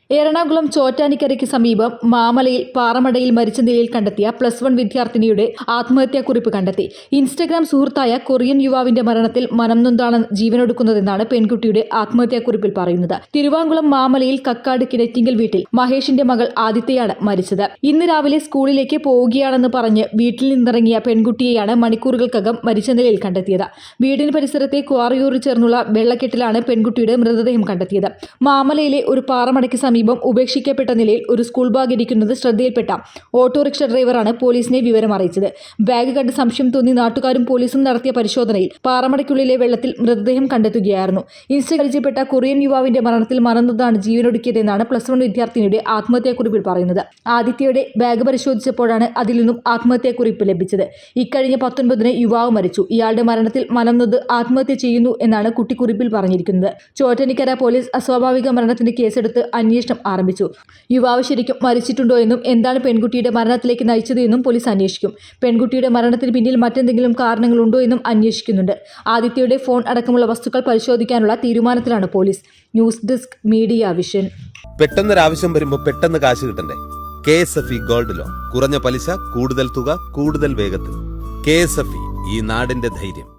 എറണാകുളം ചോറ്റാനിക്കരയ്ക്ക് സമീപം മാമലയിൽ പാറമടയിൽ മരിച്ച നിലയിൽ കണ്ടെത്തിയ +1 വിദ്യാർത്ഥിനിയുടെ ആത്മഹത്യാക്കുറിപ്പ് കണ്ടെത്തി. ഇൻസ്റ്റഗ്രാം സുഹൃത്തായ കൊറിയൻ യുവാവിന്റെ മരണത്തിൽ മനംനൊന്താണ് ജീവനൊടുക്കുന്നതെന്നാണ് പെൺകുട്ടിയുടെ ആത്മഹത്യാക്കുറിപ്പിൽ പറയുന്നത്. തിരുവാങ്കുളം മാമലയിൽ കക്കാട് കിടറ്റിങ്കൽ വീട്ടിൽ മഹേഷിന്റെ മകൾ ആദിത്യയാണ് മരിച്ചത്. ഇന്ന് രാവിലെ സ്കൂളിലേക്ക് പോവുകയാണെന്ന് പറഞ്ഞ് വീട്ടിൽ നിന്നിറങ്ങിയ പെൺകുട്ടിയെയാണ് മണിക്കൂറുകൾക്കകം മരിച്ച നിലയിൽ കണ്ടെത്തിയത്. വീടിന് പരിസരത്തെ ക്വാറിയോട് ചേർന്നുള്ള വെള്ളക്കെട്ടിലാണ് പെൺകുട്ടിയുടെ മൃതദേഹം കണ്ടെത്തിയത്. മാമലയിലെ ഒരു പാറമടയ്ക്ക് സമീപം ഉപേക്ഷിക്കപ്പെട്ട നിലയിൽ ഒരു സ്കൂൾ ബാഗ് ഇരിക്കുന്നത് ശ്രദ്ധയിൽപ്പെട്ട ഓട്ടോറിക്ഷ ഡ്രൈവറാണ് പോലീസിനെ വിവരം അറിയിച്ചത്. ബാഗ് കണ്ട് സംശയം തോന്നി നാട്ടുകാരും പോലീസും നടത്തിയ പരിശോധനയിൽ പാറമടയ്ക്കുള്ളിലെ വെള്ളത്തിൽ മൃതദേഹം കണ്ടെത്തുകയായിരുന്നു. പരിചയപ്പെട്ട കൊറിയൻ യുവാവിന്റെ മരണത്തിൽ മനംനൊന്താണ് ജീവനൊടുക്കിയതെന്നാണ് +1 വിദ്യാർത്ഥിനിയുടെ ആത്മഹത്യാക്കുറിപ്പിൽ പറയുന്നത്. ആദിത്യയുടെ ബാഗ് പരിശോധിച്ചപ്പോഴാണ് അതിൽ നിന്നും ആത്മഹത്യാക്കുറിപ്പ് ലഭിച്ചത്. ഇക്കഴിഞ്ഞ 19-ന് യുവാവ് മരിച്ചു. ഇയാളുടെ മരണത്തിൽ മനംനൊന്ത് ആത്മഹത്യ ചെയ്യുന്നു എന്നാണ് കുട്ടി കുറിപ്പിൽ പറഞ്ഞിരിക്കുന്നത്. ചോറ്റാനിക്കര പോലീസ് അസ്വാഭാവിക മരണത്തിന്റെ കേസെടുത്ത് അന്വേഷണം ആരംഭിച്ചു. യുവാവ് ശരിക്കും മരിച്ചിട്ടുണ്ടോ എന്നും എന്താണ് പെൺകുട്ടിയുടെ മരണത്തിലേക്ക് നയിച്ചത് എന്നും പോലീസ് അന്വേഷിക്കും. പെൺകുട്ടിയുടെ മരണത്തിന് പിന്നിൽ മറ്റെന്തെങ്കിലും കാരണങ്ങളുണ്ടോ എന്നും അന്വേഷിക്കുന്നുണ്ട്. ആദിത്യയുടെ ഫോൺ അടക്കമുള്ള വസ്തുക്കൾ പരിശോധിക്കാനുള്ള തീരുമാനത്തിലാണ് police. News desk media vision. പെട്ടെന്നൊരാവശ്യം വരുമ്പോൾ പെട്ടെന്ന് കാശ് കിട്ടണ്ടേ? KSFE gold loan. കുറഞ്ഞ പലിശ, കൂടുതൽ തുക, കൂടുതൽ വേഗത്തിൽ. KSFE, ഈ നാടിന്റെ ധൈര്യം.